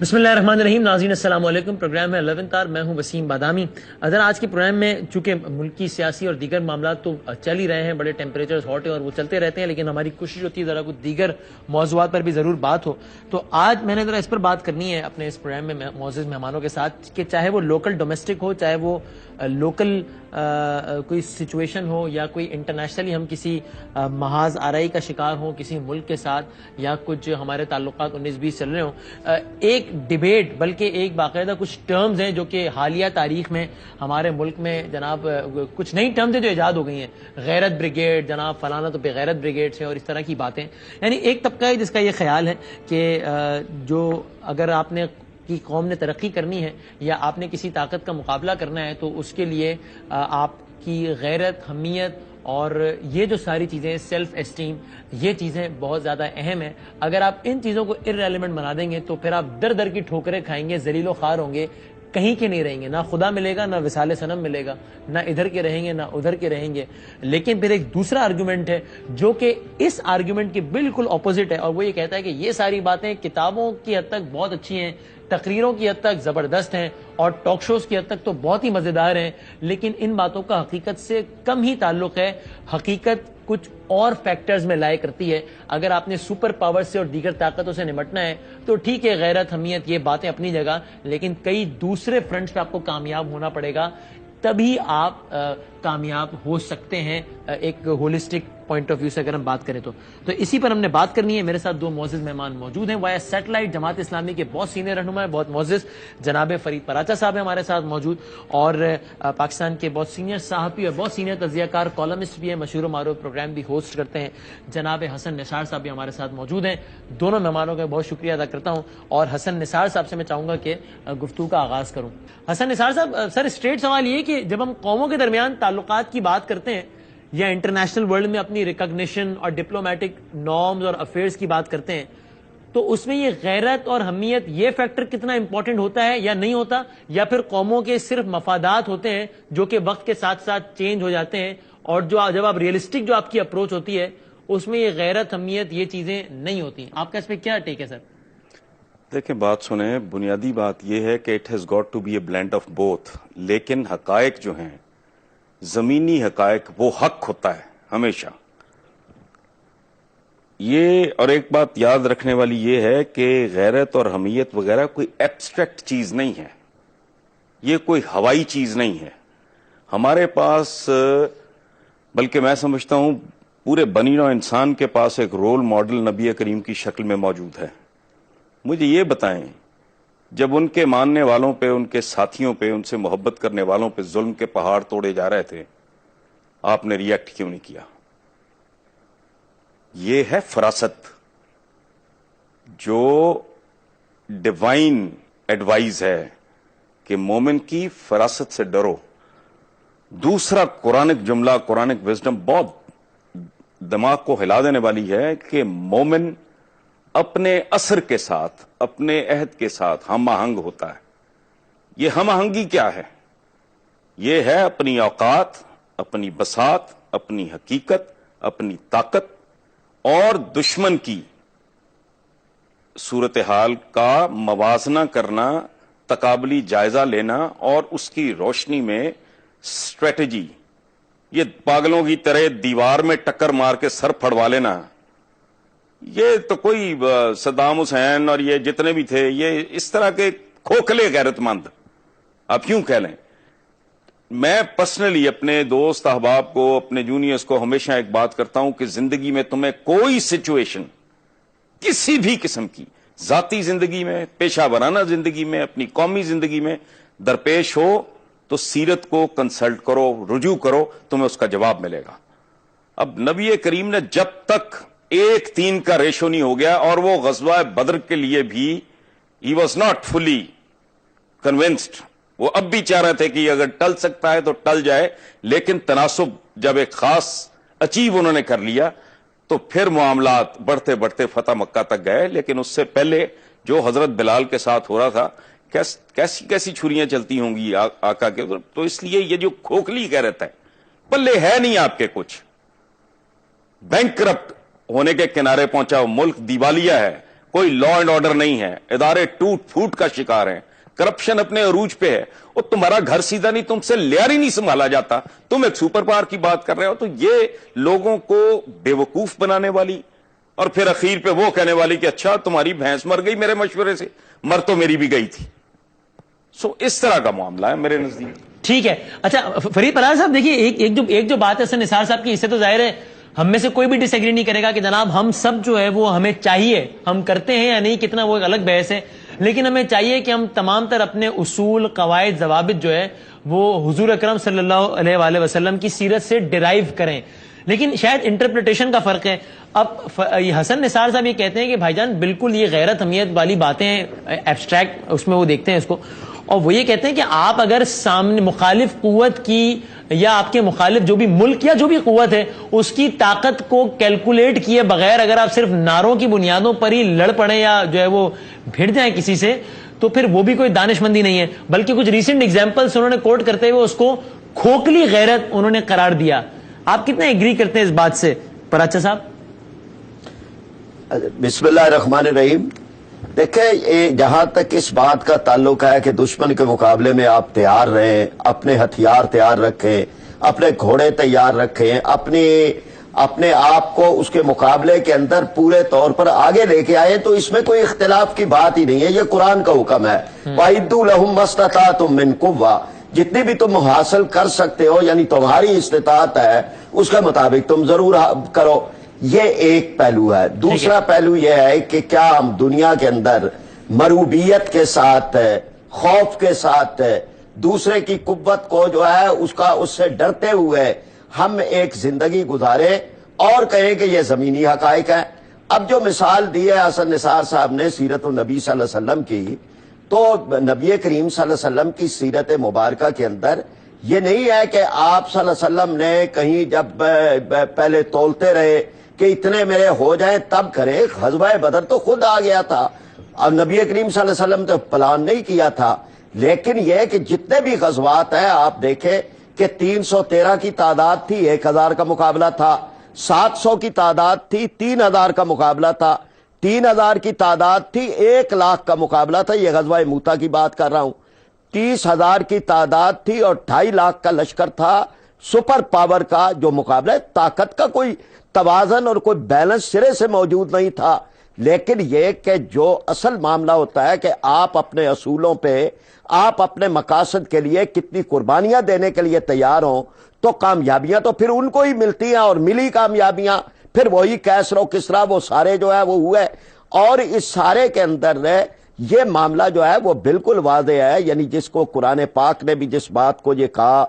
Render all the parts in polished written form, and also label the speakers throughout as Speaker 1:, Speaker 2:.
Speaker 1: بسم اللہ الرحمن الرحیم. ناظرین السلام علیکم. پروگرام ہے 11 آر. میں ہوں وسیم بادامی. اگر آج کے پروگرام میں چونکہ ملکی سیاسی اور دیگر معاملات تو چل ہی رہے ہیں, بڑے ٹیمپریچرز ہاٹ ہیں اور وہ چلتے رہتے ہیں, لیکن ہماری کوشش ہوتی ہے ذرا کچھ دیگر موضوعات پر بھی ضرور بات ہو. تو آج میں نے ذرا اس پر بات کرنی ہے اپنے اس پروگرام میں معزز مہمانوں کے ساتھ کہ چاہے وہ لوکل ڈومیسٹک ہو, چاہے وہ لوکل کوئی سچویشن ہو, یا کوئی انٹرنیشنلی ہم کسی محاذ آرائی کا شکار ہوں کسی ملک کے ساتھ, یا کچھ ہمارے تعلقات 19-20 چل رہے ہوں, ایک ڈیبیٹ بلکہ ایک باقاعدہ کچھ ٹرمز ہیں جو کہ حالیہ تاریخ میں ہمارے ملک میں جناب کچھ نئی ٹرمز ہیں جو ایجاد ہو گئی ہیں. غیرت بریگیڈ, جناب فلانا تو بغیرت بریگیڈ سے, اور اس طرح کی باتیں. یعنی ایک طبقہ ہے جس کا یہ خیال ہے کہ جو اگر آپ نے کی قوم نے ترقی کرنی ہے یا آپ نے کسی طاقت کا مقابلہ کرنا ہے تو اس کے لیے آپ کی غیرت, حمیت اور یہ جو ساری چیزیں, سیلف اسٹیم, یہ چیزیں بہت زیادہ اہم ہیں. اگر آپ ان چیزوں کو ارریلیونٹ بنا دیں گے تو پھر آپ در در کی ٹھوکریں کھائیں گے, ذلیل و خوار ہوں گے, کہیں کے نہیں رہیں گے, نہ خدا ملے گا, نہ وصال صنم ملے گا, نہ ادھر کے رہیں گے نہ ادھر کے رہیں گے. لیکن پھر ایک دوسرا آرگومنٹ ہے جو کہ اس آرگومنٹ کے بالکل اپوزٹ ہے, اور وہ یہ کہتا ہے کہ یہ ساری باتیں کتابوں کی حد تک بہت اچھی ہیں, تقریروں کی حد تک زبردست ہیں, اور ٹاک شوز کی حد تک تو بہت ہی مزیدار ہیں, لیکن ان باتوں کا حقیقت سے کم ہی تعلق ہے. حقیقت کچھ اور فیکٹرز میں لائے کرتی ہے. اگر آپ نے سپر پاور سے اور دیگر طاقتوں سے نمٹنا ہے تو ٹھیک ہے, غیرت, حمیت, یہ باتیں اپنی جگہ, لیکن کئی دوسرے فرنٹس پہ آپ کو کامیاب ہونا پڑے گا, تبھی آپ کامیاب ہو سکتے ہیں ایک ہولسٹک پوائنٹ آف ویو سے اگر ہم بات کریں تو اسی پر ہم نے بات کرنی ہے. میرے ساتھ دو معزز مہمان موجود ہیں. وایا سیٹلائٹ جماعت اسلامی کے بہت سینئر رہنما, بہت معزز جناب فرید پراچا صاحب ہیں ہمارے ساتھ موجود, اور پاکستان کے بہت سینئر صحافی اور بہت سینئر تجزیہ کار, کالمسٹ بھی ہیں, مشہور و معروف پروگرام بھی ہوسٹ کرتے ہیں, جناب حسن نثار صاحب بھی ہمارے ساتھ موجود ہیں. دونوں مہمانوں کا بہت شکریہ ادا کرتا ہوں, اور حسن نثار صاحب سے میں چاہوں گا کہ گفتگو کا آغاز کروں. حسن نثار صاحب, سر اسٹریٹ سوال یہ کہ جب ہم قوموں کے درمیان تعلقات کی بات کرتے ہیں یا انٹرنیشنل ورلڈ میں اپنی ریکگنیشن اور ڈپلومیٹک نارمز اور افیئرز کی بات کرتے ہیں, تو اس میں یہ غیرت اور حمیت یہ فیکٹر کتنا امپورٹنٹ ہوتا ہے یا نہیں ہوتا, یا پھر قوموں کے صرف مفادات ہوتے ہیں جو کہ وقت کے ساتھ ساتھ چینج ہو جاتے ہیں, اور جو جب آپ ریئلسٹک جو آپ کی اپروچ ہوتی ہے اس میں یہ غیرت, حمیت, یہ چیزیں نہیں ہوتی. آپ کا اس پہ کیا ٹیک ہے سر؟
Speaker 2: دیکھیں, بات سنیں, بنیادی بات یہ ہے کہ it has got to be a blend of both, لیکن حقائق جو ہیں, زمینی حقائق, وہ حق ہوتا ہے ہمیشہ. یہ اور ایک بات یاد رکھنے والی یہ ہے کہ غیرت اور حمیت وغیرہ کوئی ایبسٹریکٹ چیز نہیں ہے, یہ کوئی ہوائی چیز نہیں ہے. ہمارے پاس, بلکہ میں سمجھتا ہوں پورے بنی نوع انسان کے پاس ایک رول ماڈل نبی کریم کی شکل میں موجود ہے. مجھے یہ بتائیں, جب ان کے ماننے والوں پہ, ان کے ساتھیوں پہ, ان سے محبت کرنے والوں پہ ظلم کے پہاڑ توڑے جا رہے تھے, آپ نے ریئیکٹ کیوں نہیں کیا؟ یہ ہے فراست, جو ڈیوائن ایڈوائز ہے کہ مومن کی فراست سے ڈرو. دوسرا قرآنک جملہ, قرآنک وزڈم بہت دماغ کو ہلا دینے والی ہے کہ مومن اپنے اثر کے ساتھ, اپنے عہد کے ساتھ ہم آہنگ ہوتا ہے. یہ ہم آہنگی کیا ہے؟ یہ ہے اپنی اوقات, اپنی بساط, اپنی حقیقت, اپنی طاقت اور دشمن کی صورتحال کا موازنہ کرنا, تقابلی جائزہ لینا, اور اس کی روشنی میں اسٹریٹجی. یہ پاگلوں کی طرح دیوار میں ٹکر مار کے سر پھڑوا لینا, یہ تو کوئی صدام حسین اور یہ جتنے بھی تھے, یہ اس طرح کے کھوکھلے غیرت مند آپ کیوں کہہ لیں. میں پرسنلی اپنے دوست احباب کو, اپنے جونیئرز کو ہمیشہ ایک بات کرتا ہوں کہ زندگی میں تمہیں کوئی سچویشن کسی بھی قسم کی, ذاتی زندگی میں, پیشہ ورانہ زندگی میں, اپنی قومی زندگی میں درپیش ہو تو سیرت کو کنسلٹ کرو, رجوع کرو, تمہیں اس کا جواب ملے گا. اب نبی کریم نے جب تک 1:3 کا ریشو نہیں ہو گیا, اور وہ غزوہ بدر کے لیے بھی he was not fully convinced, وہ اب بھی چاہ رہے تھے کہ اگر ٹل سکتا ہے تو ٹل جائے, لیکن تناسب جب ایک خاص اچیو انہوں نے کر لیا تو پھر معاملات بڑھتے بڑھتے فتح مکہ تک گئے. لیکن اس سے پہلے جو حضرت بلال کے ساتھ ہو رہا تھا, کیسی کیسی چھریاں چلتی ہوں گی آقا کے, تو اس لیے یہ جو کھوکھلی کہہ رہتا ہے, پلے ہے نہیں آپ کے کچھ, بینک کرپٹ ہونے کے کنارے پہنچا, ملک دیوالیہ ہے, کوئی لا اینڈ آرڈر نہیں ہے, ادارے ٹوٹ پھوٹ کا شکار ہیں, کرپشن اپنے عروج پہ ہے, اور تمہارا گھر سیدھا نہیں, تم سے لیار ہی نہیں سنبھالا جاتا, تم ایک سپر پاور کی بات کر رہے ہو. تو یہ لوگوں کو بے وقوف بنانے والی, اور پھر اخیر پہ وہ کہنے والی کہ اچھا تمہاری بھینس مر گئی میرے مشورے سے, مر تو میری بھی گئی تھی. اس طرح کا معاملہ ہے میرے نزدیک.
Speaker 1: ٹھیک ہے. اچھا فرید پرار صاحب دیکھیے, ایک جو بات ہے حسن نثار صاحب کی, اس سے تو ظاہر ہے ہم میں سے کوئی بھی ڈس ایگری نہیں کرے گا کہ جناب ہم سب جو ہے وہ ہمیں چاہیے, ہم کرتے ہیں یا نہیں کتنا وہ ایک الگ بحث ہے, لیکن ہمیں چاہیے کہ ہم تمام تر اپنے اصول, قواعد, ضوابط جو ہے وہ حضور اکرم صلی اللہ علیہ وآلہ وسلم کی سیرت سے ڈرائیو کریں. لیکن شاید انٹرپریٹیشن کا فرق ہے. اب حسن نثار صاحب یہ کہتے ہیں کہ بھائی جان بالکل یہ غیرت حمیت والی باتیں ہیں, ایبسٹریکٹ اس میں وہ دیکھتے ہیں اس کو, اور وہ یہ کہتے ہیں کہ آپ اگر سامنے مخالف قوت کی یا آپ کے مخالف جو بھی ملک یا جو بھی قوت ہے اس کی طاقت کو کیلکولیٹ کیے بغیر اگر آپ صرف نعروں کی بنیادوں پر ہی لڑ پڑیں یا جو ہے وہ بھیڑ جائیں کسی سے, تو پھر وہ بھی کوئی دانش مندی نہیں ہے. بلکہ کچھ ریسنٹ ایگزامپلس انہوں نے کوٹ کرتے ہوئے اس کو کھوکھلی غیرت انہوں نے قرار دیا. آپ کتنا ایگری کرتے ہیں اس بات سے پراچا صاحب؟
Speaker 3: بسم اللہ الرحمن الرحیم. دیکھیں, جہاں تک اس بات کا تعلق ہے کہ دشمن کے مقابلے میں آپ تیار رہیں, اپنے ہتھیار تیار رکھیں, اپنے گھوڑے تیار رکھیں, اپنے آپ کو اس کے مقابلے کے اندر پورے طور پر آگے لے کے آئے, تو اس میں کوئی اختلاف کی بات ہی نہیں ہے. یہ قرآن کا حکم ہے, وَأَعِدُّوا لَهُم مَّا اسْتَطَعْتُم مِّن قُوَّةٍ, جتنی بھی تم حاصل کر سکتے ہو, یعنی تمہاری استطاعت ہے اس کے مطابق تم ضرور کرو. یہ ایک پہلو ہے. دوسرا پہلو یہ ہے کہ کیا ہم دنیا کے اندر مروبیت کے ساتھ, خوف کے ساتھ, دوسرے کی قوت کو جو ہے اس سے ڈرتے ہوئے ہم ایک زندگی گزارے اور کہیں کہ یہ زمینی حقائق ہیں. اب جو مثال دی ہے حسن نثار صاحب نے سیرت النبی صلی اللہ علیہ وسلم کی, تو نبی کریم صلی اللہ علیہ وسلم کی سیرت مبارکہ کے اندر یہ نہیں ہے کہ آپ صلی اللہ علیہ وسلم نے کہیں جب پہلے تولتے رہے کہ اتنے میرے ہو جائیں تب کرے. غزوہ بدر تو خود آ گیا تھا, اب نبی کریم صلی اللہ علیہ وسلم تو پلان نہیں کیا تھا. لیکن یہ کہ جتنے بھی غزوات ہیں آپ دیکھیں کہ 313 کی تعداد تھی, 1000 کا مقابلہ تھا, 700 کی تعداد تھی, 3000 کا مقابلہ تھا, 3000 کی تعداد تھی, 1,00,000 کا مقابلہ تھا. یہ غزوہ موتا کی بات کر رہا ہوں. 30,000 کی تعداد تھی اور 2.5 کا لشکر تھا. سپر پاور کا جو مقابلہ, طاقت کا کوئی توازن اور کوئی بیلنس سرے سے موجود نہیں تھا. لیکن یہ کہ جو اصل معاملہ ہوتا ہے کہ آپ اپنے اصولوں پہ, آپ اپنے مقاصد کے لیے کتنی قربانیاں دینے کے لیے تیار ہوں, تو کامیابیاں تو پھر ان کو ہی ملتی ہیں, اور ملی کامیابیاں پھر وہی کیسر و کسرا وہ سارے جو ہے وہ ہوئے. اور اس سارے کے اندر یہ معاملہ جو ہے وہ بالکل واضح ہے, یعنی جس کو قرآن پاک نے بھی جس بات کو یہ کہا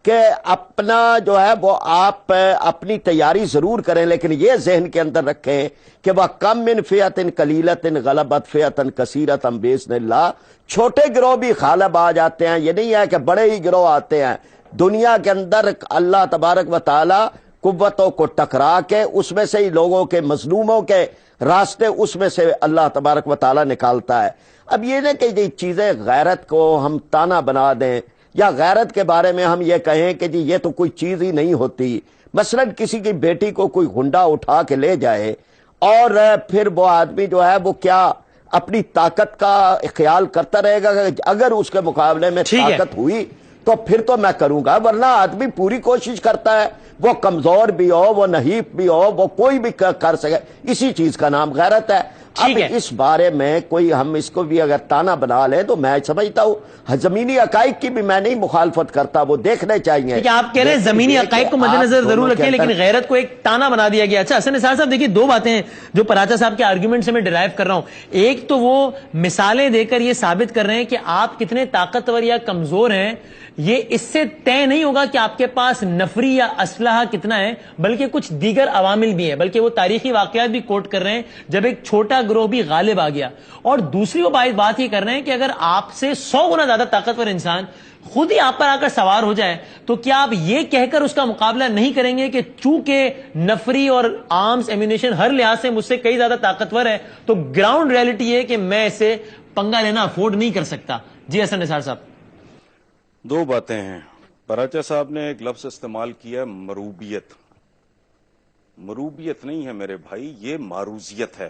Speaker 3: کہ اپنا جو ہے وہ آپ اپنی تیاری ضرور کریں, لیکن یہ ذہن کے اندر رکھیں کہ وہ کم من فئۃ قلیلۃ غلبت فئۃ کثیرۃ بإذن اللہ. چھوٹے گروہ بھی غالب آ جاتے ہیں, یہ نہیں ہے کہ بڑے ہی گروہ آتے ہیں. دنیا کے اندر اللہ تبارک و تعالی قوتوں کو ٹکرا کے اس میں سے ہی لوگوں کے, مظلوموں کے راستے اس میں سے اللہ تبارک و تعالی نکالتا ہے. اب یہ نہ کہ یہ چیزیں غیرت کو ہم تانا بنا دیں, یا غیرت کے بارے میں ہم یہ کہیں کہ جی یہ تو کوئی چیز ہی نہیں ہوتی. مثلا کسی کی بیٹی کو کوئی گنڈا اٹھا کے لے جائے اور پھر وہ آدمی جو ہے وہ کیا اپنی طاقت کا خیال کرتا رہے گا کہ اگر اس کے مقابلے میں طاقت ہوئی تو پھر تو میں کروں گا, ورنہ آدمی پوری کوشش کرتا ہے, وہ کمزور بھی ہو, وہ نحیف بھی ہو, وہ کوئی بھی کر سکے. اسی چیز کا نام غیرت ہے. اب اس بارے میں کوئی ہم اس کو بھی اگر تانا بنا لیں تو میں سمجھتا ہوں زمینی حقائق کی بھی میں نہیں مخالفت کرتا, وہ دیکھنے چاہیے.
Speaker 1: آپ کہہ رہے ہیں زمینی حقائق کو مد نظر ضرور رکھیں, لیکن غیرت کو ایک تانا بنا دیا گیا. اچھا حسن نثار صاحب دیکھیے, دو باتیں ہیں جو پراچا صاحب کے آرگیومنٹ سے میں ڈرائیو کر رہا ہوں. ایک تو وہ مثالیں دے کر یہ ثابت کر رہے ہیں کہ آپ کتنے طاقتور یا کمزور ہیں, یہ اس سے طے نہیں ہوگا کہ آپ کے پاس نفری یا اسلحہ کتنا ہے, بلکہ کچھ دیگر عوامل بھی ہیں. بلکہ وہ تاریخی واقعات بھی کوٹ کر رہے ہیں جب ایک چھوٹا گروہ بھی غالب آ گیا. اور دوسری وہ بات یہ کر رہے ہیں کہ اگر آپ سے 100 گنا زیادہ طاقتور انسان خود ہی آپ پر آ کر سوار ہو جائے تو کیا آپ یہ کہہ کر اس کا مقابلہ نہیں کریں گے کہ چونکہ نفری اور آرمز ایمونیشن ہر لحاظ سے مجھ سے کئی زیادہ طاقتور ہے, تو گراؤنڈ ریئلٹی یہ کہ میں اسے پنگا لینا افورڈ نہیں کر سکتا. جی حسن نثار صاحب.
Speaker 2: دو باتیں ہیں. پراچا صاحب نے ایک لفظ استعمال کیا ہے مروبیت. مروبیت نہیں ہے میرے بھائی, یہ معروضیت ہے.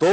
Speaker 2: 2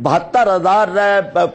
Speaker 3: 72,000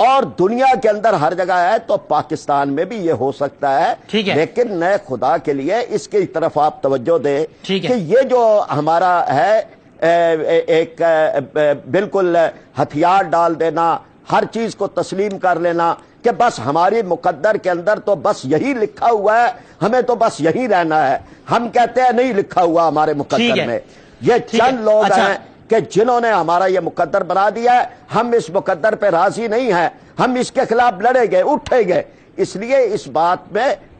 Speaker 3: اور دنیا کے اندر ہر جگہ ہے، تو پاکستان میں بھی یہ ہو سکتا ہے۔
Speaker 1: ٹھیک ہے،
Speaker 3: لیکن نئے خدا کے لیے اس کی طرف آپ توجہ دیں
Speaker 1: ٹھیک ہے
Speaker 3: کہ یہ جو ہمارا ہے ایک بالکل ہتھیار ڈال دینا، ہر چیز کو تسلیم کر لینا کہ بس ہماری مقدر کے اندر تو بس یہی لکھا ہوا ہے، ہمیں تو بس یہی رہنا ہے۔ ہم کہتے ہیں نہیں لکھا ہوا ہمارے مقدر میں۔ یہ چند لوگ ہیں کہ جنہوں نے ہمارا یہ مقدر بنا دیا ہے، ہم اس مقدر پہ راضی نہیں ہیں، ہم اس کے خلاف لڑیں گے، اٹھیں گے۔ اس لیے اس بات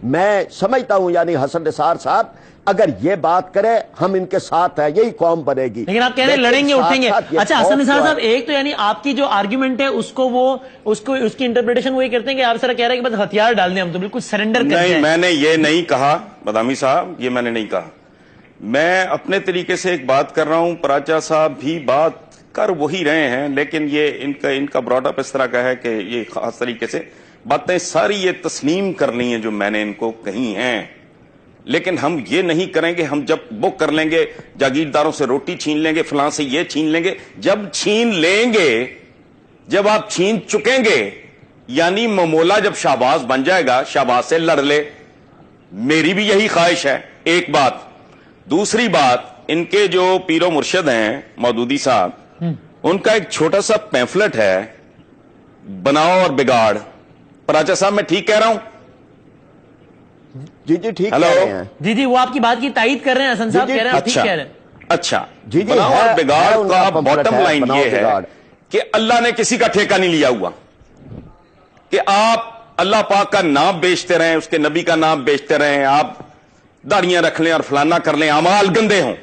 Speaker 3: میں سمجھتا ہوں یعنی حسن نثار صاحب اگر یہ بات کرے ہم ان کے ساتھ ہیں، یہی قوم بنے گی۔
Speaker 1: لیکن آپ کہہ رہے ہیں لڑیں گے، اٹھیں گے۔ اچھا حسن نثار صاحب، ایک تو یعنی آپ کی جو آرگیومنٹ ہے اس کی انٹرپریٹیشن وہی کرتے ہیں کہ آپ سر کہہ رہے ہیں کہ بس ہتھیار ڈال دیں، ہم تو بالکل سرنڈر کرتے ہیں۔
Speaker 2: نہیں، میں نے یہ نہیں کہا بادامی صاحب، یہ میں نے نہیں کہا۔ میں اپنے طریقے سے ایک بات کر رہا ہوں، پراچا صاحب بھی بات کر وہی رہے ہیں، لیکن یہ ان کا براڈ اپ اس طرح کا ہے کہ یہ خاص طریقے سے باتیں ساری یہ تسلیم کرنی ہیں جو میں نے ان کو کہی ہیں، لیکن ہم یہ نہیں کریں گے۔ ہم جب بک کر لیں گے، جاگیرداروں سے روٹی چھین لیں گے، فلاں سے یہ چھین لیں گے، جب چھین لیں گے، جب آپ چھین چکیں گے، یعنی ممولا جب شہباز بن جائے گا، شہباز سے لڑ لے۔ میری بھی یہی خواہش ہے، ایک بات۔ دوسری بات، ان کے جو پیر و مرشد ہیں مودودی صاحب، ان کا ایک چھوٹا سا پیمفلٹ ہے، بناؤ اور بگاڑ۔ پراچا صاحب میں ٹھیک کہہ رہا ہوں؟
Speaker 3: جی ٹھیک کہہ رہے ہیں۔
Speaker 1: جی وہ آپ کی بات کی تائید کر رہے ہیں حسن صاحب، کہہ رہے ہیں ٹھیک کہہ رہے ہیں۔
Speaker 2: اچھا، بناؤ اور بگاڑ کا باٹم لائن یہ ہے کہ اللہ نے کسی کا ٹھیکہ نہیں لیا ہوا کہ آپ اللہ پاک کا نام بیچتے رہیں، اس کے نبی کا نام بیچتے رہیں، آپ داڑیاں رکھ لیں اور فلانا کر لیں، اعمال گندے ہوں۔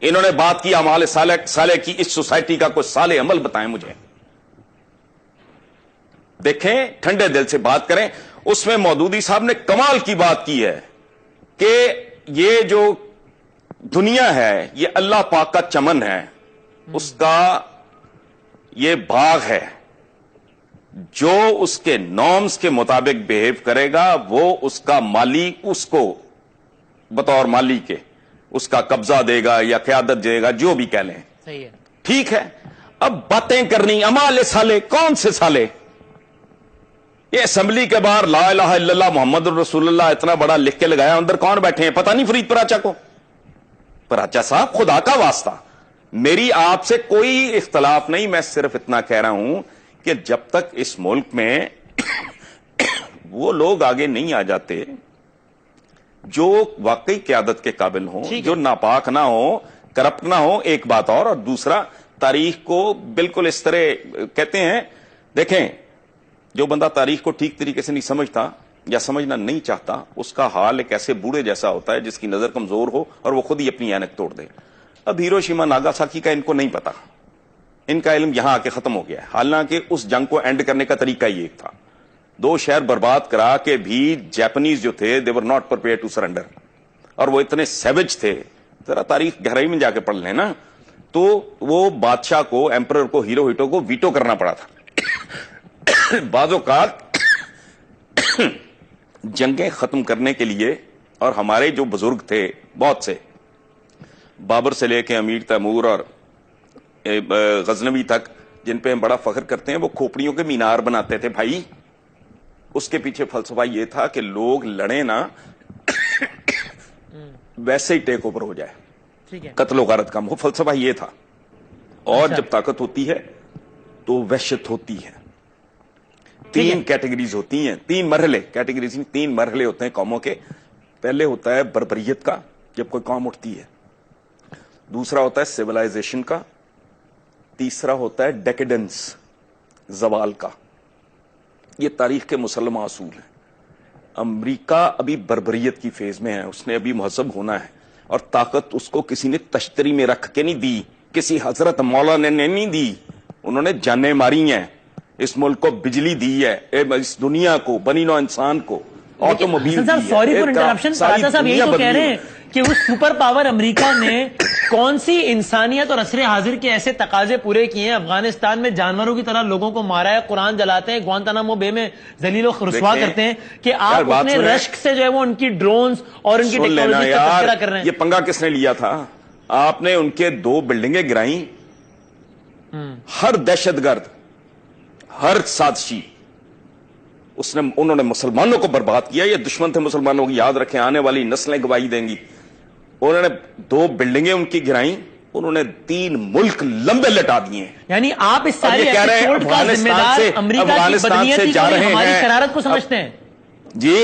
Speaker 2: انہوں نے بات کی اعمال صالح کی، اس سوسائٹی کا کوئی صالح عمل بتائیں مجھے۔ دیکھیں، ٹھنڈے دل سے بات کریں۔ اس میں مودودی صاحب نے کمال کی بات کی ہے کہ یہ جو دنیا ہے یہ اللہ پاک کا چمن ہے، اس کا یہ باغ ہے، جو اس کے نارمز کے مطابق بیہیو کرے گا وہ اس کا مالی، اس کو بطور مالی کے اس کا قبضہ دے گا یا قیادت دے گا، جو بھی کہہ لیں۔
Speaker 1: صحیح ہے،
Speaker 2: ٹھیک ہے۔ اب باتیں کرنی اعمال صالح، کون سے صالح؟ یہ اسمبلی کے باہر لا الہ الا اللہ محمد الرسول اللہ اتنا بڑا لکھ کے لگایا، اندر کون بیٹھے ہیں پتہ نہیں فرید پراچا کو۔ پراچا صاحب خدا کا واسطہ، میری آپ سے کوئی اختلاف نہیں، میں صرف اتنا کہہ رہا ہوں کہ جب تک اس ملک میں وہ لوگ آگے نہیں آ جاتے جو واقعی قیادت کے قابل ہوں، جو ناپاک نہ ہو، کرپٹ نہ ہو، ایک بات اور دوسرا تاریخ کو بالکل اس طرح کہتے ہیں، دیکھیں جو بندہ تاریخ کو ٹھیک طریقے سے نہیں سمجھتا یا سمجھنا نہیں چاہتا، اس کا حال ایک ایسے بوڑھے جیسا ہوتا ہے جس کی نظر کمزور ہو اور وہ خود ہی اپنی اینک توڑ دے۔ اب ہیروشیما ناگاساکی کا ان کو نہیں پتا، ان کا علم یہاں آ کے ختم ہو گیا ہے، حالانکہ اس جنگ کو اینڈ کرنے کا طریقہ یہ ایک تھا، 2 شہر برباد کرا کے بھی جاپنیز جو تھے they were not prepared to surrender، اور وہ اتنے سیوج تھے، ذرا تاریخ گہرائی میں جا کے پڑھ لیں نا، تو وہ بادشاہ کو، ایمپرر کو، ہیروہیٹو کو ویٹو کرنا پڑا تھا۔ بعض اوقات جنگیں ختم کرنے کے لیے، اور ہمارے جو بزرگ تھے بہت سے، بابر سے لے کے امیر تیمور اور غزنوی تک، جن پہ ہم بڑا فخر کرتے ہیں، وہ کھوپڑیوں کے مینار بناتے تھے بھائی۔ اس کے پیچھے فلسفہ یہ تھا کہ لوگ لڑیں نا، ویسے ہی ٹیک اوور ہو جائے، قتل و غارت کم ہو، فلسفہ یہ تھا۔ اور جب طاقت ہوتی ہے تو وحشت ہوتی ہے۔ 3 کیٹیگریز ہوتی ہیں، 3 مرحلے، کیٹیگریز 3 مرحلے ہوتے ہیں قوموں کے۔ پہلے ہوتا ہے بربریت کا، جب کوئی قوم اٹھتی ہے۔ دوسرا ہوتا ہے سیولائزیشن کا۔ تیسرا ہوتا ہے ڈیکیڈنس، زوال کا۔ یہ تاریخ کے مسلمہ اصول ہیں۔ امریکہ ابھی بربریت کی فیز میں ہے، اس نے ابھی مہذب ہونا ہے، اور طاقت اس کو کسی نے تشتری میں رکھ کے نہیں دی، کسی حضرت مولانا نے نہیں دی، انہوں نے جانیں ماری ہیں، اس ملک کو بجلی دی ہے، اس دنیا کو، بنی نوع انسان کو آٹوموبائل دی ہے۔
Speaker 1: سوری فار انٹرپشن، راجا صاحب یہی تو کہہ رہے ہیں کہ اس سپر پاور امریکہ نے کون سی انسانیت اور عصر حاضر کے ایسے تقاضے پورے کیے ہیں؟ افغانستان میں جانوروں کی طرح لوگوں کو مارا ہے، قرآن جلاتے ہیں، گوانتانامو بے میں ذلیل و رسوا کرتے ہیں، کہ آپ اپنے رشک سے جو ہے وہ ان کی ڈرونز اور ان کی ٹیکنالوجی کا تذکرہ کر رہے ہیں۔
Speaker 2: یہ پنگا کس نے لیا تھا؟ آپ نے ان کے 2 بلڈنگیں گرائیں، ہر دہشت گرد، ہر سازشی انہوں نے مسلمانوں کو برباد کیا. یہ دشمن تھے مسلمانوں کی, یاد رکھیں, آنے والی نسلیں گواہی دیں گی. انہوں نے 2 بلڈنگیں ان کی گرائیں, انہوں نے 3 ملک لمبے لٹا دیے ہیں.
Speaker 1: یعنی آپ اس سارے ایپیسوڈ کا ذمہ دار امریکہ کی بدنیتی کو ہماری شرارت کو سمجھتے ہیں؟
Speaker 2: جی,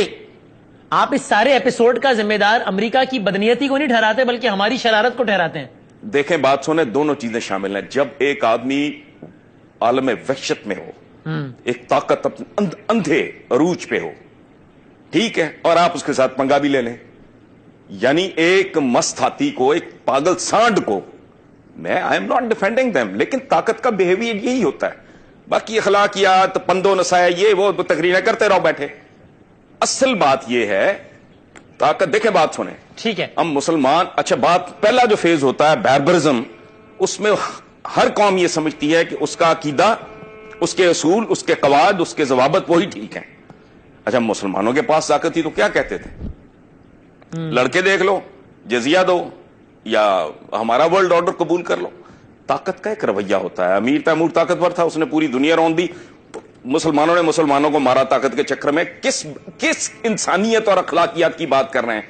Speaker 1: آپ اس سارے ایپیسوڈ کا ذمہ دار امریکہ کی بدنیتی کو نہیں ٹھہراتے بلکہ ہماری شرارت کو ٹھہراتے ہیں.
Speaker 2: دیکھیں بات سنیں, دونوں چیزیں شامل ہیں. جب ایک آدمی عالم وحشت میں ہو, ایک طاقت اندھے عروج پہ ہو, ٹھیک ہے, اور آپ اس کے ساتھ پنگا بھی لے لیں, یعنی ایک مست ہاتھی کو, ایک پاگل سانڈ کو, میں I am not defending them, لیکن طاقت کا بیہیویئر یہی ہوتا ہے. باقی اخلاقیات, پندو نسایا, یہ وہ تقریریں کرتے رہو بیٹھے. اصل بات یہ ہے طاقت. دیکھیں بات سنیں,
Speaker 1: ٹھیک ہے,
Speaker 2: ہم مسلمان, اچھا بات, پہلا جو فیز ہوتا ہے باربرزم, اس میں ہر قوم یہ سمجھتی ہے کہ اس کا عقیدہ, اس کے اصول, اس کے قواعد, اس کے ضوابط وہی ٹھیک ہیں. اچھا مسلمانوں کے پاس طاقت تھی تو کیا کہتے تھے؟ لڑکے دیکھ لو, جزیہ دو, یا ہمارا ورلڈ آرڈر قبول کر لو. طاقت کا ایک رویہ ہوتا ہے. امیر تیمور طاقتور تھا, اس نے پوری دنیا رون دی. مسلمانوں نے مسلمانوں کو مارا طاقت کے چکر میں. کس انسانیت اور اخلاقیات کی بات کر رہے ہیں؟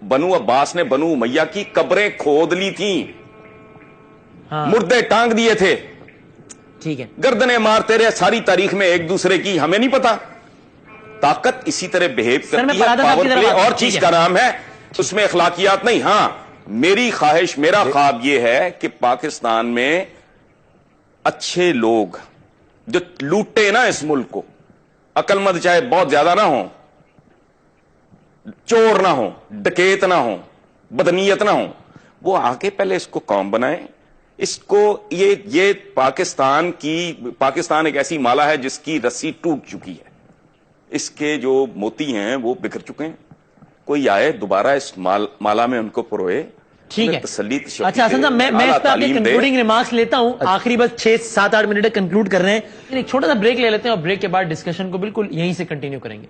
Speaker 2: بنو عباس نے بنو امیہ کی قبریں کھود لی تھیں, مردے ٹانگ دیے تھے,
Speaker 1: ٹھیک ہے,
Speaker 2: گردنیں مارتے رہے ساری تاریخ میں ایک دوسرے کی, ہمیں نہیں پتا. طاقت اسی طرح بہیو کرتی ہے, پاور پلے اور چیز کا نام ہے, اس میں اخلاقیات نہیں. ہاں میری خواہش, میرا خواب یہ ہے کہ پاکستان میں اچھے لوگ جو لوٹے نا اس ملک کو, عقل مند چاہے بہت زیادہ نہ ہوں, چور نہ ہوں, ڈکیت نہ ہوں, بدنیت نہ ہوں, وہ آ کے پہلے اس کو قوم بنائیں. اس کو یہ پاکستان ایک ایسی مالا ہے جس کی رسی ٹوٹ چکی ہے, اس کے جو موتی ہیں وہ بکھر چکے ہیں. کوئی آئے دوبارہ اس مالا میں ان کو پروئے,
Speaker 1: ٹھیک ہے.
Speaker 2: تسلی.
Speaker 1: اچھا حسن صاحب, میں اس پہ آپ کے کنکلوڈنگ ریمارکس لیتا ہوں, آخری بس 6-7-8 منٹ کنکلوڈ کر رہے ہیں. ایک چھوٹا سا بریک لے لیتے ہیں اور بریک کے بعد ڈسکشن کو بالکل یہیں سے کنٹینیو کریں گے.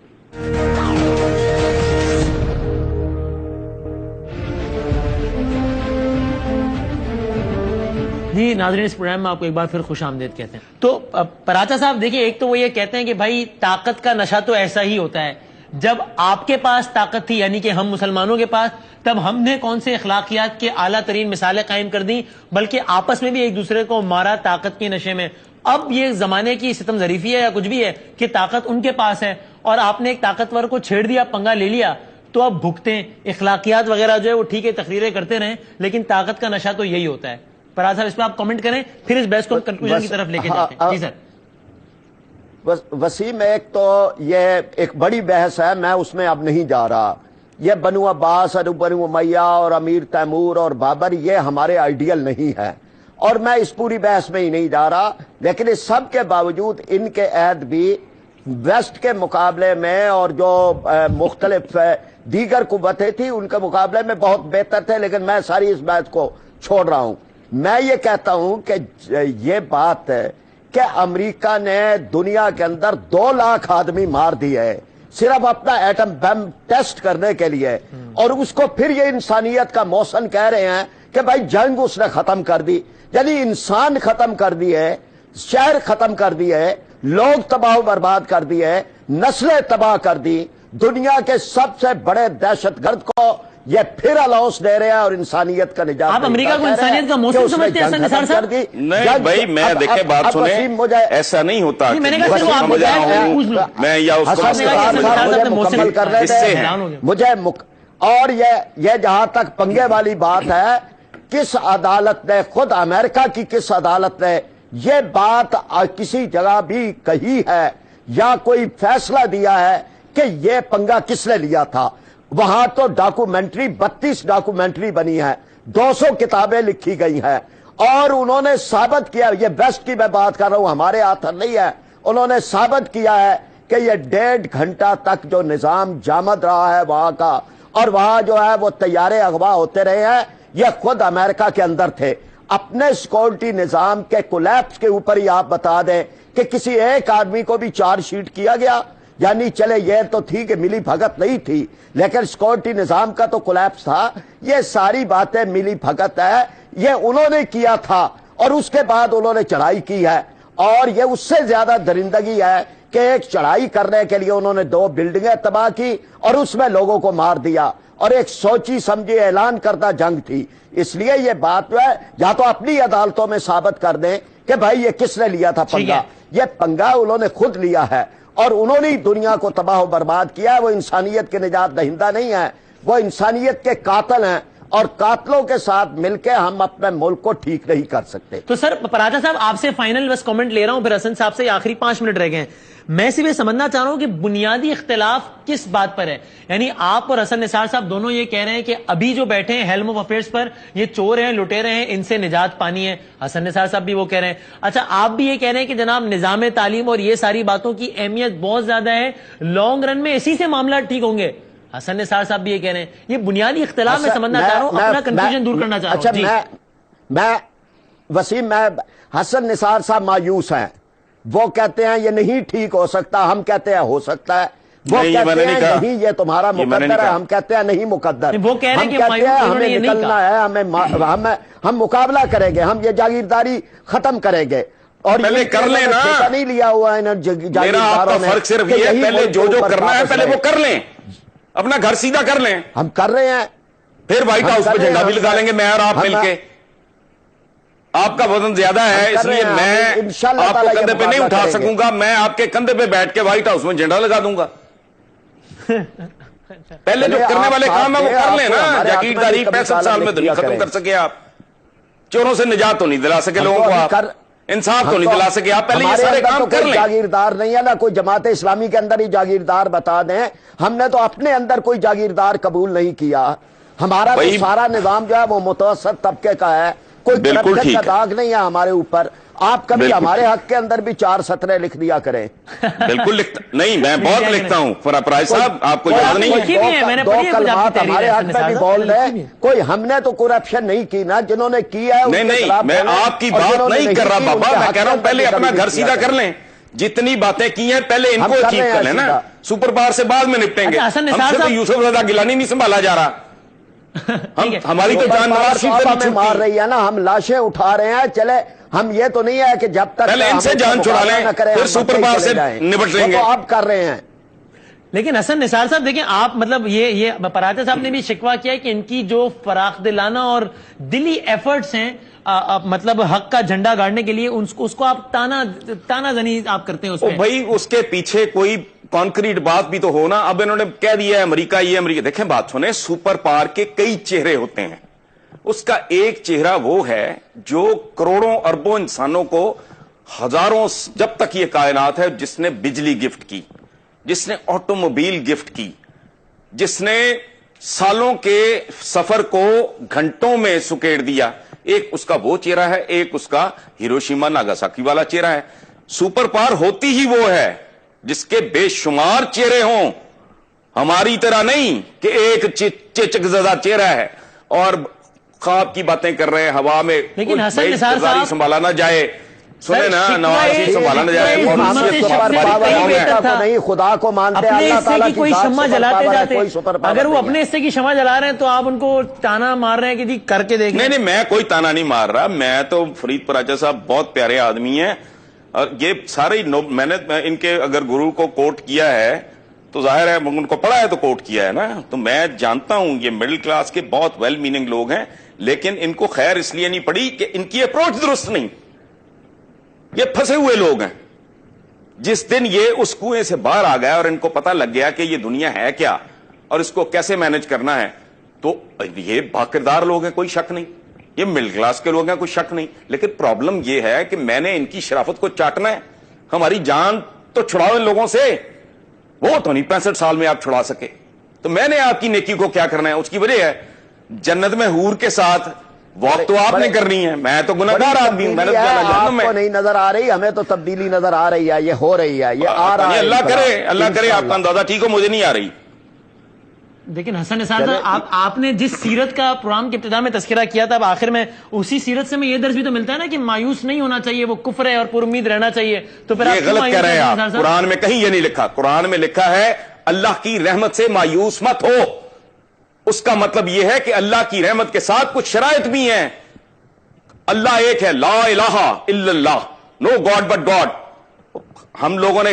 Speaker 1: جی ناظرین, اس پروگرام میں آپ کو ایک بار پھر خوش آمدید کہتے ہیں. تو پراچا صاحب دیکھیں, ایک تو وہ یہ کہتے ہیں کہ بھائی طاقت کا نشہ تو ایسا ہی ہوتا ہے. جب آپ کے پاس طاقت تھی, یعنی کہ ہم مسلمانوں کے پاس, تب ہم نے کون سے اخلاقیات کے اعلیٰ ترین مثالیں قائم کر دیں, بلکہ آپس میں بھی ایک دوسرے کو مارا طاقت کے نشے میں. اب یہ زمانے کی ستم ظریفی ہے یا کچھ بھی ہے کہ طاقت ان کے پاس ہے اور آپ نے ایک طاقتور کو چھیڑ دیا, پنگا لے لیا, تو اب بھگتے. اخلاقیات وغیرہ جو ہے وہ ٹھیک ہے, تقریریں کرتے رہیں, لیکن طاقت کا نشہ تو یہی ہوتا ہے. پراج صاحب اس پہ آپ کامنٹ کریں, پھر اس بحث کو کنکلوژن کی طرف لے کے جاتے ہیں. جی سر.
Speaker 3: وسیم, ایک تو یہ ایک بڑی بحث ہے, میں اس میں اب نہیں جا رہا. یہ بنو عباس اور بنو امیہ اور امیر تیمور اور بابر, یہ ہمارے آئیڈیل نہیں ہے, اور میں اس پوری بحث میں ہی نہیں جا رہا. لیکن اس سب کے باوجود ان کے عہد بھی ویسٹ کے مقابلے میں اور جو مختلف دیگر قوتیں تھیں ان کے مقابلے میں بہت بہتر تھے. لیکن میں ساری اس بات کو چھوڑ رہا ہوں. میں یہ کہتا ہوں کہ یہ بات ہے کہ امریکہ نے دنیا کے اندر 2 لاکھ آدمی مار دیے ہے صرف اپنا ایٹم بم ٹیسٹ کرنے کے لیے, اور اس کو پھر یہ انسانیت کا محسن کہہ رہے ہیں کہ بھائی جنگ اس نے ختم کر دی. یعنی انسان ختم کر دیے, شہر ختم کر دیے, لوگ تباہ و برباد کر دیے, نسلیں تباہ کر دی. دنیا کے سب سے بڑے دہشت گرد کو یہ پھر الاؤنس دے رہے ہیں اور انسانیت کا نجات.
Speaker 1: آپ امریکہ کو انسانیت کا موسم سمجھتے ہیں حسن نثار صاحب؟
Speaker 2: نہیں بھائی, میں دیکھیں بات سنیں, ایسا نہیں ہوتا. میں یا اس کو
Speaker 3: مکمل کر رہے تھے مجھے, اور یہ جہاں تک پنگے والی بات ہے, کس عدالت نے, خود امریکہ کی کس عدالت نے یہ بات کسی جگہ بھی کہی ہے یا کوئی فیصلہ دیا ہے کہ یہ پنگا کس نے لیا تھا؟ وہاں تو ڈاکومنٹری 32 ڈاکومنٹری بنی ہے, 200 کتابیں لکھی گئی ہیں, اور انہوں نے ثابت کیا, یہ بیسٹ کی میں بات کر رہا ہوں, ہمارے ہاتھ نہیں ہے, انہوں نے ثابت کیا ہے کہ یہ 1.5 گھنٹہ تک جو نظام جامد رہا ہے وہاں کا, اور وہاں جو ہے وہ طیارے اغوا ہوتے رہے ہیں, یہ خود امریکہ کے اندر تھے. اپنے سیکورٹی نظام کے کولیپس کے اوپر ہی آپ بتا دیں کہ کسی ایک آدمی کو بھی چارج شیٹ کیا گیا. یعنی چلے یہ تو تھی کہ ملی بھگت نہیں تھی, لیکن سیکورٹی نظام کا تو کولیپس تھا. یہ ساری باتیں ملی بھگت ہے, یہ انہوں نے کیا تھا, اور اس کے بعد انہوں نے چڑھائی کی ہے, اور یہ اس سے زیادہ درندگی ہے کہ ایک چڑھائی کرنے کے لیے انہوں نے 2 بلڈنگیں تباہ کی اور اس میں لوگوں کو مار دیا، اور ایک سوچی سمجھی اعلان کردہ جنگ تھی. اس لیے یہ بات جو ہے یا تو اپنی عدالتوں میں ثابت کر دیں کہ بھائی یہ کس نے لیا تھا پنگا. یہ پنگا انہوں نے خود لیا ہے اور انہوں نے دنیا کو تباہ و برباد کیا ہے. وہ انسانیت کے نجات دہندہ نہیں ہیں، وہ انسانیت کے قاتل ہیں، اور قاتلوں کے ساتھ مل کے ہم اپنے ملک کو ٹھیک نہیں کر سکتے.
Speaker 1: تو سر پراجا صاحب آپ سے فائنل بس کامنٹ لے رہا ہوں، پھر حسن صاحب سے آخری 5 منٹ رہ گئے ہیں. میں صرف یہ سمجھنا چاہ رہا ہوں کہ بنیادی اختلاف کس بات پر ہے. یعنی آپ اور حسن نثار صاحب دونوں یہ کہہ رہے ہیں کہ ابھی جو بیٹھے ہیں ہیلم آف افیئرس پر یہ چور ہیں، لٹیرے ہیں، ان سے نجات پانی ہے. حسن نثار صاحب بھی وہ کہہ رہے ہیں. اچھا آپ بھی یہ کہہ رہے ہیں کہ جناب نظام تعلیم اور یہ ساری باتوں کی اہمیت بہت زیادہ ہے، لانگ رن میں اسی سے معاملات ٹھیک ہوں گے. حسن نثار صاحب بھی یہ کہہ رہے ہیں. یہ بنیادی اختلاف میں سمجھنا چاہ رہا ہوں، اپنا کنفیوژن دور کرنا چاہ رہا ہوں.
Speaker 3: میں وسیم، میں حسن نثار صاحب مایوس ہیں. وہ کہتے ہیں یہ نہیں ٹھیک ہو سکتا، ہم کہتے ہیں ہو سکتا ہے. وہ کہتے ہیں نہیں یہ تمہارا مقدر ہے، ہم کہتے ہیں نہیں مقدر.
Speaker 1: وہ کہہ رہے ہیں
Speaker 3: ہمیں نکلنا ہے، ہم مقابلہ کریں گے، ہم یہ جاگیرداری ختم کریں گے. اور
Speaker 2: پہلے کر لیں نا،
Speaker 3: نہیں لیا ہوا ہے
Speaker 2: میرا آپ کا فرق صرف یہ ہے پہلے جو کرنا ہے پہلے وہ کر لیں، اپنا گھر سیدھا کر لیں.
Speaker 3: ہم کر رہے ہیں،
Speaker 2: پھر وائٹ ہاؤس پہ جھنڈا بھی لگا لیں گے میں اور آپ مل کے. آپ کا وزن زیادہ ہے اس لیے میں آپ کو کندھے پہ نہیں اٹھا سکوں گا، میں آپ کے کندھے پہ بیٹھ کے وائٹ ہاؤس میں جھنڈا لگا دوں گا. پہلے جو کرنے والے کام ہے وہ کر لیں نا. جاگیرداری 65 سال میں دنیا ختم کر سکے آپ، چوروں سے نجات تو نہیں دلا سکے لوگوں کو، آپ انصاف تو نہیں دلا سکے آپ. پہلے یہ سارے کام کر لیں.
Speaker 3: جاگیردار نہیں ہے نا کوئی جماعت اسلامی کے اندر ہی جاگیردار بتا دیں. ہم نے تو اپنے اندر کوئی جاگیردار قبول نہیں کیا. ہمارا تو سارا نظام جو ہے وہ متوسط طبقے کا ہے، کوئی کرپشن کا داغ نہیں ہے ہمارے اوپر. آپ کبھی ہمارے حق کے اندر بھی 4 سطریں لکھ دیا کریں.
Speaker 2: بالکل لکھتا نہیں، میں بہت لکھتا ہوں. فراز صاحب آپ کو یاد نہیں ہے
Speaker 3: 2 کلمات ہمارے حق میں بھی بول رہے. کوئی ہم نے تو کرپشن نہیں کی نا، جنہوں نے کیا ہے
Speaker 2: نہیں. میں آپ کی بات نہیں کر رہا بابا، میں کہہ رہا ہوں پہلے اپنا گھر سیدھا کر لیں. جتنی باتیں کی ہیں پہلے ان کو اچیو کر لیں نا. سپر پاور سے بعد میں نپٹیں گے. ہم سے تو یوسف رضا گیلانی نہیں سنبھالا جا رہا. ہماری تو جان نواز شریف سے
Speaker 3: ہمیں مار رہی ہے نا، ہم لاشیں اٹھا رہے ہیں. چلے ہم یہ تو نہیں ہے کہ جب تک
Speaker 2: پہلے ان سے جان چھڑا لیں پھر سپر پاور سے نپٹ لیں گے.
Speaker 3: تو آپ کر رہے ہیں.
Speaker 1: لیکن حسن نثار صاحب دیکھیں آپ مطلب یہ پراجا صاحب نے بھی شکوہ کیا ہے کہ ان کی جو فراخ دلانہ اور دلی ایفرٹس ہیں مطلب حق کا جھنڈا گاڑنے کے لیے اس کو آپ تانا زنی آپ کرتے ہیں اس میں.
Speaker 2: بھائی اس کے پیچھے کوئی کانکریٹ بات بھی تو ہو نا. اب انہوں نے کہہ دیا ہے امریکہ یہ امریکہ. دیکھیں بات سنیں، سپر پاور کے کئی چہرے ہوتے ہیں. اس کا ایک چہرہ وہ ہے جو کروڑوں اربوں انسانوں کو ہزاروں جب تک یہ کائنات ہے، جس نے بجلی گفٹ کی، جس نے آٹو موبائل گفٹ کی، جس نے سالوں کے سفر کو گھنٹوں میں سکیڑ دیا. ایک اس کا وہ چہرہ ہے، ایک اس کا ہیروشیما ناگاساکی والا چہرہ ہے. سپر پاور ہوتی ہی وہ ہے جس کے بے شمار چہرے ہوں، ہماری طرح نہیں کہ ایک چچک زدہ چہرہ ہے اور خواب کی باتیں کر رہے ہیں ہوا میں.
Speaker 1: لیکن حسن نثار صاحب
Speaker 2: سنبھالا نہ جائے، سنیں نا، نواز شریف سنبھالا نہ جائے.
Speaker 3: نہیں خدا کو مانتے، اللہ تعالیٰ
Speaker 1: کوئی شمع جلاتے جاتے. اگر وہ اپنے حصے کی شمع جلا رہے ہیں تو آپ ان کو تانا مار رہے ہیں کہ جی کر کے دیکھیں.
Speaker 2: نہیں میں کوئی تانا نہیں مار رہا. میں تو فرید پراجا صاحب بہت پیارے آدمی ہیں، اور یہ سارے میں نے ان کے اگر گرو کو کوٹ کیا ہے تو ظاہر ہے ان کو پڑھا ہے تو کوٹ کیا ہے نا. تو میں جانتا ہوں یہ مڈل کلاس کے بہت ویل میننگ لوگ ہیں، لیکن ان کو خیر اس لیے نہیں پڑی کہ ان کی اپروچ درست نہیں. یہ پھنسے ہوئے لوگ ہیں. جس دن یہ اس کنویں سے باہر آ گیا اور ان کو پتا لگ گیا کہ یہ دنیا ہے کیا اور اس کو کیسے مینج کرنا ہے، تو یہ باکردار لوگ ہیں، کوئی شک نہیں. یہ مڈل کلاس کے لوگ ہیں، کوئی شک نہیں. لیکن پرابلم یہ ہے کہ میں نے ان کی شرافت کو چاٹنا ہے. ہماری جان تو چھڑاؤ ان لوگوں سے، وہ تو نہیں 65 سال میں آپ چھڑا سکے. تو میں نے آپ کی نیکی کو کیا کرنا ہے، اس کی وجہ ہے جنت میں حور کے ساتھ واک تو آپ نے کرنی ہے. میں تو گناہگار آدمی ہوں، میں نے جہنم میں.
Speaker 3: آپ کو نہیں نظر آ رہی، ہمیں تو تبدیلی نظر آ رہی ہے. یہ ہو رہی ہے، یہ آ رہا ہے.
Speaker 2: اللہ کرے آپ کا اندازہ ٹھیک ہو، مجھے نہیں آ رہی.
Speaker 1: لیکن حسن نثار صاحب آپ نے جس سیرت کا پروگرام کے ابتدا میں تذکرہ کیا تھا، اب آخر میں اسی سیرت سے میں یہ درس بھی تو ملتا ہے نا کہ مایوس نہیں ہونا چاہیے، وہ کفر ہے اور پر امید رہنا چاہیے. تو پھر
Speaker 2: یہ غلط کہہ رہے ہیں آپ. قرآن میں کہیں یہ نہیں لکھا. قرآن میں لکھا ہے اللہ کی رحمت سے مایوس مت ہو. اس کا مطلب یہ ہے کہ اللہ کی رحمت کے ساتھ کچھ شرائط بھی ہیں. اللہ ایک ہے، لا الہ الا اللہ، نو گاڈ بٹ گاڈ. ہم لوگوں نے